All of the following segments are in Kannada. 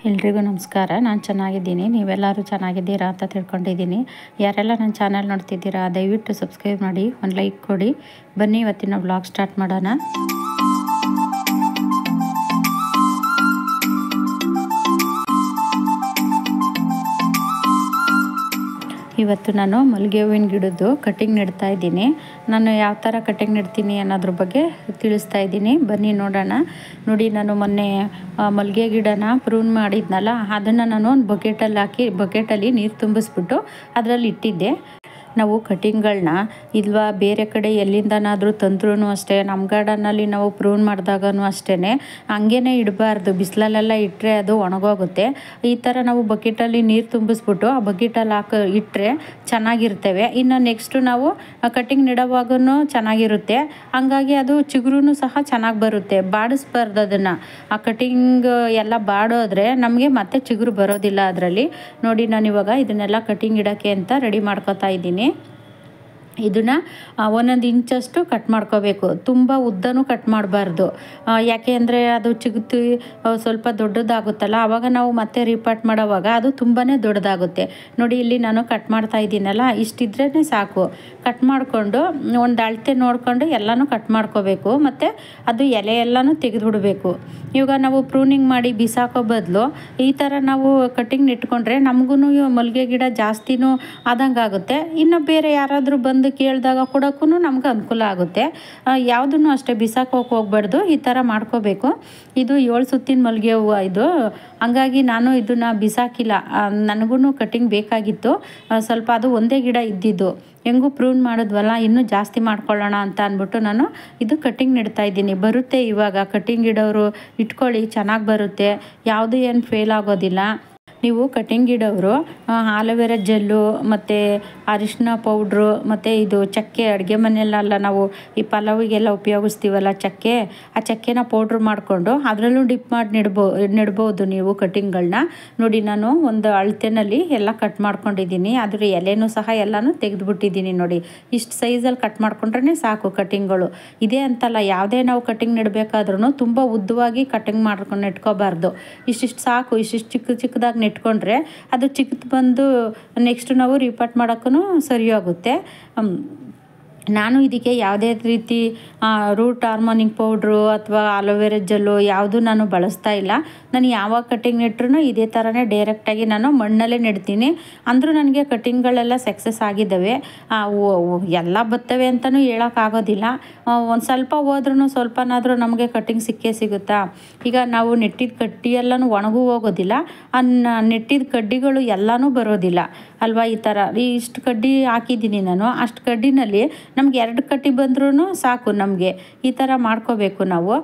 ಎಲ್ರಿಗೂ ನಮಸ್ಕಾರ. ನಾನು ಚೆನ್ನಾಗಿದ್ದೀನಿ, ನೀವೆಲ್ಲರೂ ಚೆನ್ನಾಗಿದ್ದೀರಾ ಅಂತ ತಿಳ್ಕೊಂಡಿದ್ದೀನಿ. ಯಾರೆಲ್ಲ ನನ್ನ ಚಾನಲ್ ನೋಡ್ತಿದ್ದೀರಾ ದಯವಿಟ್ಟು ಸಬ್ಸ್ಕ್ರೈಬ್ ಮಾಡಿ, ಒಂದು ಲೈಕ್ ಕೊಡಿ. ಬನ್ನಿ ಇವತ್ತಿನ ವ್ಲಾಗ್ ಸ್ಟಾರ್ಟ್ ಮಾಡೋಣ. ಇವತ್ತು ನಾನು ಮಲ್ಲಿಗೆ ಹೂವಿನ ಗಿಡದ್ದು ಕಟ್ಟಿಂಗ್ ನೆಡ್ತಾ ಇದ್ದೀನಿ. ನಾನು ಯಾವ ಥರ ಕಟ್ಟಿಂಗ್ ನೆಡ್ತೀನಿ ಅನ್ನೋದ್ರ ಬಗ್ಗೆ ತಿಳಿಸ್ತಾ ಇದ್ದೀನಿ, ಬನ್ನಿ ನೋಡೋಣ. ನೋಡಿ, ನಾನು ಮೊನ್ನೆ ಮಲ್ಲಿಗೆ ಗಿಡನ ಪ್ರೂನ್ ಮಾಡಿದ್ನಲ್ಲ, ಅದನ್ನು ನಾನು ಒಂದು ಬಕೆಟಲ್ಲಿ ನೀರು ತುಂಬಿಸ್ಬಿಟ್ಟು ಅದರಲ್ಲಿ ಇಟ್ಟಿದ್ದೆ. ನಾವು ಕಟ್ಟಿಂಗ್ಗಳನ್ನ ಇಲ್ವಾ ಬೇರೆ ಕಡೆ ಎಲ್ಲಿಂದನಾದರೂ ತಂದ್ರೂ ಅಷ್ಟೇ, ನಮ್ಮ ಗಾರ್ಡನ್ನಲ್ಲಿ ನಾವು ಪ್ರೂನ್ ಮಾಡಿದಾಗೂ ಅಷ್ಟೇ ಹಂಗೇ ಇಡಬಾರ್ದು. ಬಿಸಿಲಲ್ಲೆಲ್ಲ ಇಟ್ಟರೆ ಅದು ಒಣಗೋಗುತ್ತೆ. ಈ ಥರ ನಾವು ಬಕೆಟಲ್ಲಿ ನೀರು ತುಂಬಿಸ್ಬಿಟ್ಟು ಆ ಬಕೆಟಲ್ಲಿ ಇಟ್ಟರೆ ಚೆನ್ನಾಗಿರ್ತವೆ. ಇನ್ನು ನೆಕ್ಸ್ಟು ನಾವು ಕಟ್ಟಿಂಗ್ ನೆಡೋವಾಗೂ ಚೆನ್ನಾಗಿರುತ್ತೆ. ಹಂಗಾಗಿ ಅದು ಚಿಗುರು ಸಹ ಚೆನ್ನಾಗಿ ಬರುತ್ತೆ. ಬಾಡಿಸ್ಬಾರ್ದು ಅದನ್ನು. ಆ ಕಟ್ಟಿಂಗ್ ಎಲ್ಲ ಬಾಡೋದ್ರೆ ನಮಗೆ ಮತ್ತೆ ಚಿಗುರು ಬರೋದಿಲ್ಲ ಅದರಲ್ಲಿ. ನೋಡಿ, ನಾನಿವಾಗ ಇದನ್ನೆಲ್ಲ ಕಟ್ಟಿಂಗ್ ಇಡೋಕ್ಕೆ ಅಂತ ರೆಡಿ ಮಾಡ್ಕೊತಾ ಇದ್ದೀನಿ. ಇದನ್ನು 1 ಇಂಚಷ್ಟು ಕಟ್ ಮಾಡ್ಕೋಬೇಕು. ತುಂಬ ಉದ್ದನೂ ಕಟ್ ಮಾಡಬಾರ್ದು. ಯಾಕೆ ಅಂದರೆ ಅದು ಚಿಗುತಿ ಸ್ವಲ್ಪ ದೊಡ್ಡದಾಗುತ್ತಲ್ಲ, ಆವಾಗ ನಾವು ಮತ್ತೆ ರೀಪಾಟ್ ಮಾಡೋವಾಗ ಅದು ತುಂಬಾ ದೊಡ್ಡದಾಗುತ್ತೆ. ನೋಡಿ, ಇಲ್ಲಿ ನಾನು ಕಟ್ ಮಾಡ್ತಾ ಇದ್ದೀನಲ್ಲ, ಇಷ್ಟಿದ್ರೇ ಸಾಕು. ಕಟ್ ಮಾಡಿಕೊಂಡು ಒಂದು ಅಳತೆ ನೋಡಿಕೊಂಡು ಎಲ್ಲನೂ ಕಟ್ ಮಾಡ್ಕೋಬೇಕು. ಮತ್ತು ಅದು ಎಲೆ ಎಲ್ಲನೂ ತೆಗೆದುಬಿಡಬೇಕು. ಇವಾಗ ನಾವು ಪ್ರೂನಿಂಗ್ ಮಾಡಿ ಬಿಸಾಕೋ ಬದಲು ಈ ಥರ ನಾವು ಕಟ್ಟಿಂಗ್ ನೆಟ್ಕೊಂಡ್ರೆ ನಮಗೂ ಮಲ್ಲಿಗೆ ಗಿಡ ಜಾಸ್ತಿನೂ ಆದಂಗೆ ಆಗುತ್ತೆ. ಇನ್ನು ಬೇರೆ ಯಾರಾದರೂ ಬಂದು ಕೇಳಿದಾಗ ಕೊಡೋಕ್ಕೂ ನಮ್ಗೆ ಅನುಕೂಲ ಆಗುತ್ತೆ. ಯಾವುದನ್ನು ಅಷ್ಟೇ ಬಿಸಾಕೋಕೆ ಹೋಗ್ಬಾರ್ದು, ಈ ಥರ ಮಾಡ್ಕೋಬೇಕು. ಇದು 7 ಸುತ್ತಿನ ಮಲ್ಲಿಗೆ ಹೂವು ಇದು. ಹಂಗಾಗಿ ನಾನು ಇದನ್ನು ಬಿಸಾಕಿಲ್ಲ. ನನಗೂ ಕಟ್ಟಿಂಗ್ ಬೇಕಾಗಿತ್ತು ಸ್ವಲ್ಪ. ಅದು ಒಂದೇ ಗಿಡ ಇದ್ದಿದ್ದು, ಹೆಂಗೂ ಪ್ರೂನ್ ಮಾಡಿದ್ವಲ್ಲ, ಇನ್ನೂ ಜಾಸ್ತಿ ಮಾಡ್ಕೊಳ್ಳೋಣ ಅಂತ ಅಂದ್ಬಿಟ್ಟು ನಾನು ಇದು ಕಟ್ಟಿಂಗ್ ನೆಡ್ತಾ ಇದ್ದೀನಿ. ಬರುತ್ತೆ ಇವಾಗ ಕಟ್ಟಿಂಗ್ ಇಡೋರು ಇಟ್ಕೊಳ್ಳಿ, ಚೆನ್ನಾಗಿ ಬರುತ್ತೆ. ಯಾವುದೂ ಏನು ಫೇಲ್ ಆಗೋದಿಲ್ಲ. ನೀವು ಕಟ್ಟಿಂಗ್ ಇಡೋರು ಆಲೋವೆರಾ ಜೆಲ್ಲು ಮತ್ತು ಅರಿಶಿನ ಪೌಡ್ರು ಮತ್ತು ಇದು ಚಕ್ಕೆ, ಅಡುಗೆ ಮನೆಯಲ್ಲೆಲ್ಲ ನಾವು ಈ ಪಲಾವಿಗೆಲ್ಲ ಉಪಯೋಗಿಸ್ತೀವಲ್ಲ ಚಕ್ಕೆ, ಆ ಚಕ್ಕೆನ ಪೌಡ್ರ್ ಮಾಡಿಕೊಂಡು ಅದರಲ್ಲೂ ಡಿಪ್ ಮಾಡಿ ನೆಡ್ಬೋದು ನೀವು ಕಟ್ಟಿಂಗ್ಗಳನ್ನ. ನೋಡಿ, ನಾನು ಒಂದು ಅಳತೆನಲ್ಲಿ ಎಲ್ಲ ಕಟ್ ಮಾಡ್ಕೊಂಡಿದ್ದೀನಿ. ಅದ್ರ ಎಲೆನೂ ಸಹ ಎಲ್ಲನೂ ತೆಗೆದುಬಿಟ್ಟಿದ್ದೀನಿ. ನೋಡಿ, ಇಷ್ಟು ಸೈಜಲ್ಲಿ ಕಟ್ ಮಾಡ್ಕೊಂಡ್ರೆ ಸಾಕು ಕಟ್ಟಿಂಗ್ಗಳು. ಇದೇ ಅಂತಲ್ಲ, ಯಾವುದೇ ನಾವು ಕಟ್ಟಿಂಗ್ ನೆಡಬೇಕಾದ್ರೂ ತುಂಬ ಉದ್ದವಾಗಿ ಕಟ್ಟಿಂಗ್ ಮಾಡ್ಕೊಂಡು ನೆಟ್ಕೋಬಾರ್ದು. ಇಷ್ಟಿಷ್ಟು ಸಾಕು. ಇಷ್ಟಿಷ್ಟು ಚಿಕ್ಕದಾಗಿ ನೆಟ್ಕೊಂಡ್ರೆ ಅದು ಚಿಕ್ಕದು ಬಂದು ನೆಕ್ಸ್ಟ್ ನಾವು ರೀಪಾಟ್ ಮಾಡೋಕ್ಕೂ ಸರಿ ಹೋಗುತ್ತೆ. ನಾನು ಇದಕ್ಕೆ ಯಾವುದೇ ರೀತಿ ರೂಟ್ ಹಾರ್ಮೋನಿಂಗ್ ಪೌಡ್ರು ಅಥವಾ ಆಲೋವೆರಾ ಜೆಲ್ಲು ಯಾವುದು ನಾನು ಬಳಸ್ತಾ ಇಲ್ಲ. ನಾನು ಯಾವಾಗ ಕಟ್ಟಿಂಗ್ ನೆಟ್ರೂ ಇದೇ ಥರನೇ ಡೈರೆಕ್ಟಾಗಿ ನಾನು ಮಣ್ಣಲ್ಲೇ ನೆಡ್ತೀನಿ. ಅಂದರೂ ನನಗೆ ಕಟ್ಟಿಂಗ್ಗಳೆಲ್ಲ ಸಕ್ಸಸ್ ಆಗಿದ್ದಾವೆ. ಎಲ್ಲ ಬರ್ತವೆ ಅಂತಲೂ ಹೇಳೋಕ್ಕಾಗೋದಿಲ್ಲ. ಒಂದು ಸ್ವಲ್ಪ ಹೋದ್ರೂ ಸ್ವಲ್ಪನಾದರೂ ನಮಗೆ ಕಟ್ಟಿಂಗ್ ಸಿಕ್ಕೇ ಸಿಗುತ್ತಾ. ಈಗ ನಾವು ನೆಟ್ಟಿದ ಕಡ್ಡಿ ಎಲ್ಲನೂ ಒಣಗೂ ಹೋಗೋದಿಲ್ಲ, ನೆಟ್ಟಿದ ಕಡ್ಡಿಗಳು ಎಲ್ಲನೂ ಬರೋದಿಲ್ಲ ಅಲ್ವಾ. ಈ ಥರ ಇಷ್ಟು ಕಡ್ಡಿ ಹಾಕಿದ್ದೀನಿ ನಾನು. ಅಷ್ಟು ಕಡ್ಡಿನಲ್ಲಿ ನಮ್ಗೆ 2 ಕಡ್ಡಿ ಬಂದ್ರೂ ಸಾಕು ನಮಗೆ. ಈ ಥರ ಮಾಡ್ಕೋಬೇಕು ನಾವು.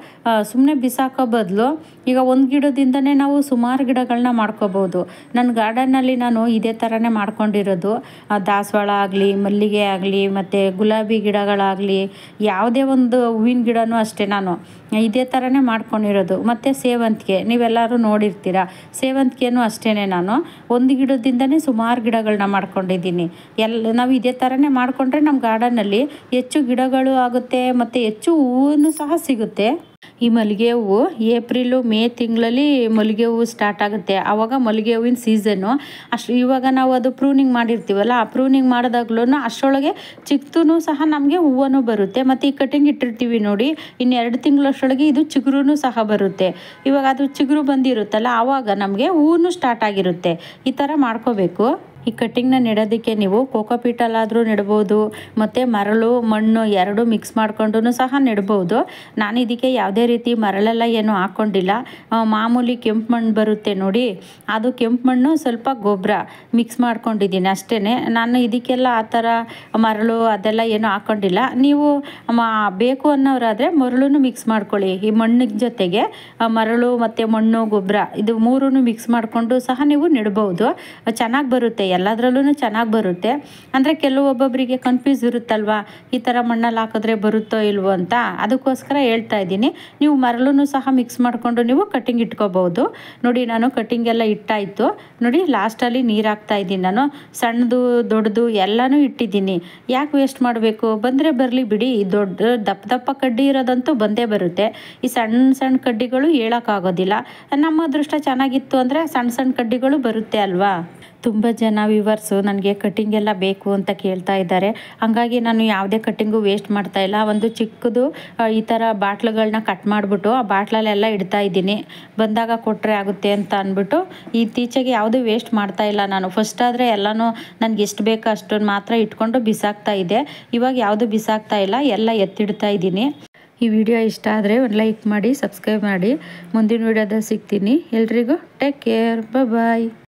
ಸುಮ್ಮನೆ ಬಿಸಾಕೋ ಬದಲು ಈಗ ಒಂದು ಗಿಡದಿಂದನೇ ನಾವು ಸುಮಾರು ಗಿಡಗಳನ್ನ ಮಾಡ್ಕೋಬೋದು. ನನ್ನ ಗಾರ್ಡನ್ನಲ್ಲಿ ನಾನು ಇದೇ ಥರನೇ ಮಾಡ್ಕೊಂಡಿರೋದು. ದಾಸವಾಳ ಆಗಲಿ, ಮಲ್ಲಿಗೆ ಆಗಲಿ, ಮತ್ತು ಗುಲಾಬಿ ಗಿಡಗಳಾಗಲಿ, ಯಾವುದೇ ಒಂದು ಹೂವಿನ ಗಿಡನೂ ಅಷ್ಟೇ ನಾನು ಇದೇ ಥರನೇ ಮಾಡ್ಕೊಂಡಿರೋದು. ಮತ್ತು ಸೇವಂತಿಗೆ ನೀವೆಲ್ಲರೂ ನೋಡಿರ್ತೀರ. ಸೇವಂತಿಗೆನೂ ಅಷ್ಟೇ, ನಾನು ಒಂದು ಗಿಡದಿಂದನೇ ಸುಮಾರು ಗಿಡಗಳನ್ನ ಮಾಡ್ಕೊಂಡಿದ್ದೀನಿ. ನಾವು ಇದೇ ಥರನೇ ಮಾಡಿಕೊಂಡ್ರೆ ನಮ್ಮ ಗಾರ್ಡನ್ನಲ್ಲಿ ಹೆಚ್ಚು ಗಿಡಗಳು ಆಗುತ್ತೆ ಮತ್ತು ಹೆಚ್ಚು ಹೂವು ಸಹ ಸಿಗುತ್ತೆ. ಈ ಮಲ್ಲಿಗೆ ಹೂವು ಏಪ್ರಿಲು ಮೇ ತಿಂಗಳಲ್ಲಿ ಮಲ್ಲಿಗೆ ಹೂವು ಸ್ಟಾರ್ಟ್ ಆಗುತ್ತೆ. ಆವಾಗ ಮಲ್ಲಿಗೆ ಹೂವಿನ ಸೀಸನ್ನು. ಇವಾಗ ನಾವು ಅದು ಪ್ರೂನಿಂಗ್ ಮಾಡಿರ್ತೀವಲ್ಲ, ಆ ಪ್ರೂನಿಂಗ್ ಮಾಡಿದಾಗ್ಲೂ ಅಷ್ಟರೊಳಗೆ ಚಿಕ್ಕದೂ ಸಹ ನಮಗೆ ಹೂವು ಬರುತ್ತೆ. ಮತ್ತು ಈ ಕಟ್ಟಿಂಗ್ ಇಟ್ಟಿರ್ತೀವಿ ನೋಡಿ, ಇನ್ನು 2 ತಿಂಗಳಷ್ಟರೊಳಗೆ ಇದು ಚಿಗುರು ಸಹ ಬರುತ್ತೆ. ಇವಾಗ ಅದು ಚಿಗುರು ಬಂದಿರುತ್ತಲ್ಲ, ಆವಾಗ ನಮಗೆ ಹೂವು ಸ್ಟಾರ್ಟ್ ಆಗಿರುತ್ತೆ. ಈ ಥರ ಮಾಡ್ಕೋಬೇಕು. ಈ ಕಟ್ಟಿಂಗ್ನ ನೆಡೋದಕ್ಕೆ ನೀವು ಕೋಕೋಪೀಟಲ್ಲಾದರೂ ನೆಡ್ಬೋದು, ಮತ್ತು ಮರಳು ಮಣ್ಣು 2 ಮಿಕ್ಸ್ ಮಾಡ್ಕೊಂಡು ಸಹ ನೆಡ್ಬೋದು. ನಾನು ಇದಕ್ಕೆ ಯಾವುದೇ ರೀತಿ ಮರಳೆಲ್ಲ ಏನೂ ಹಾಕ್ಕೊಂಡಿಲ್ಲ. ಮಾಮೂಲಿ ಕೆಂಪು ಮಣ್ಣು ಬರುತ್ತೆ ನೋಡಿ, ಅದು ಕೆಂಪು ಮಣ್ಣು ಸ್ವಲ್ಪ ಗೊಬ್ಬರ ಮಿಕ್ಸ್ ಮಾಡ್ಕೊಂಡಿದ್ದೀನಿ ಅಷ್ಟೇ. ನಾನು ಇದಕ್ಕೆಲ್ಲ ಆ ಥರ ಮರಳು ಅದೆಲ್ಲ ಏನೂ ಹಾಕ್ಕೊಂಡಿಲ್ಲ. ನೀವು ಬೇಕು ಅನ್ನೋರಾದರೆ ಮರಳು ಮಿಕ್ಸ್ ಮಾಡ್ಕೊಳ್ಳಿ. ಈ ಮಣ್ಣಿನ ಜೊತೆಗೆ ಮರಳು ಮತ್ತು ಮಣ್ಣು ಗೊಬ್ಬರ ಇದು 3 ಮಿಕ್ಸ್ ಮಾಡಿಕೊಂಡು ಸಹ ನೀವು ನೆಡ್ಬೋದು. ಚೆನ್ನಾಗಿ ಬರುತ್ತೆ. ಎಲ್ಲದರಲ್ಲೂ ಚೆನ್ನಾಗಿ ಬರುತ್ತೆ. ಅಂದರೆ ಒಬ್ಬೊಬ್ಬರಿಗೆ ಕನ್ಫ್ಯೂಸ್ ಇರುತ್ತಲ್ವ, ಈ ಥರ ಮಣ್ಣಲ್ಲಿ ಹಾಕಿದ್ರೆ ಬರುತ್ತೋ ಇಲ್ವೋ ಅಂತ. ಅದಕ್ಕೋಸ್ಕರ ಹೇಳ್ತಾ ಇದ್ದೀನಿ. ನೀವು ಮರಳನ್ನು ಸಹ ಮಿಕ್ಸ್ ಮಾಡಿಕೊಂಡು ನೀವು ಕಟ್ಟಿಂಗ್ ಇಟ್ಕೋಬಹುದು. ನೋಡಿ ನಾನು ಕಟ್ಟಿಂಗ್ ಎಲ್ಲ ಇಟ್ಟಾಯಿತು. ನೋಡಿ ಲಾಸ್ಟಲ್ಲಿ ನೀರು ಹಾಕ್ತಾ ಇದ್ದೀನಿ. ನಾನು ಸಣ್ಣದು ದೊಡ್ಡದು ಎಲ್ಲನೂ ಇಟ್ಟಿದ್ದೀನಿ. ಯಾಕೆ ವೇಸ್ಟ್ ಮಾಡಬೇಕು? ಬಂದರೆ ಬರಲಿ ಬಿಡಿ. ದೊಡ್ಡ ದಪ್ಪ ಕಡ್ಡಿ ಇರೋದಂತೂ ಬಂದೇ ಬರುತ್ತೆ. ಈ ಸಣ್ಣ ಕಡ್ಡಿಗಳು ಹೇಳೋಕ್ಕಾಗೋದಿಲ್ಲ. ನಮ್ಮ ಅದೃಷ್ಟ ಚೆನ್ನಾಗಿತ್ತು ಅಂದರೆ ಸಣ್ಣ ಕಡ್ಡಿಗಳು ಬರುತ್ತೆ ಅಲ್ವಾ. ತುಂಬ ಜನ ವ್ಯೂವರ್ಸು ನನಗೆ ಕಟ್ಟಿಂಗ್ ಎಲ್ಲ ಬೇಕು ಅಂತ ಕೇಳ್ತಾ ಇದ್ದಾರೆ. ಹಾಗಾಗಿ ನಾನು ಯಾವುದೇ ಕಟ್ಟಿಂಗು ವೇಸ್ಟ್ ಮಾಡ್ತಾ ಇಲ್ಲ. ಒಂದು ಚಿಕ್ಕದು ಈ ಥರ ಬಾಟ್ಲುಗಳನ್ನ ಕಟ್ ಮಾಡಿಬಿಟ್ಟು ಆ ಬಾಟ್ಲಲ್ಲೆಲ್ಲ ಇಡ್ತಾ ಇದ್ದೀನಿ. ಬಂದಾಗ ಕೊಟ್ಟರೆ ಆಗುತ್ತೆ ಅಂತ ಅಂದ್ಬಿಟ್ಟು ಇತ್ತೀಚೆಗೆ ಯಾವುದೂ ವೇಸ್ಟ್ ಮಾಡ್ತಾ ಇಲ್ಲ ನಾನು. ಫಸ್ಟ್ ಆದರೆ ಎಲ್ಲನೂ ನನಗೆ ಎಷ್ಟು ಬೇಕೋ ಅಷ್ಟನ್ನು ಮಾತ್ರ ಇಟ್ಕೊಂಡು ಬಿಸಾಕ್ತಾ ಇದ್ದೆ. ಇವಾಗ ಯಾವುದು ಬಿಸಾಕ್ತಾ ಇಲ್ಲ, ಎಲ್ಲ ಎತ್ತಿಡ್ತಾ ಇದ್ದೀನಿ. ಈ ವಿಡಿಯೋ ಇಷ್ಟ ಆದರೆ ಒಂದು ಲೈಕ್ ಮಾಡಿ, ಸಬ್ಸ್ಕ್ರೈಬ್ ಮಾಡಿ. ಮುಂದಿನ ವಿಡಿಯೋದಲ್ಲಿ ಸಿಗ್ತೀನಿ. ಎಲ್ರಿಗೂ ಟೇಕ್ ಕೇರ್, ಬಾಯ್.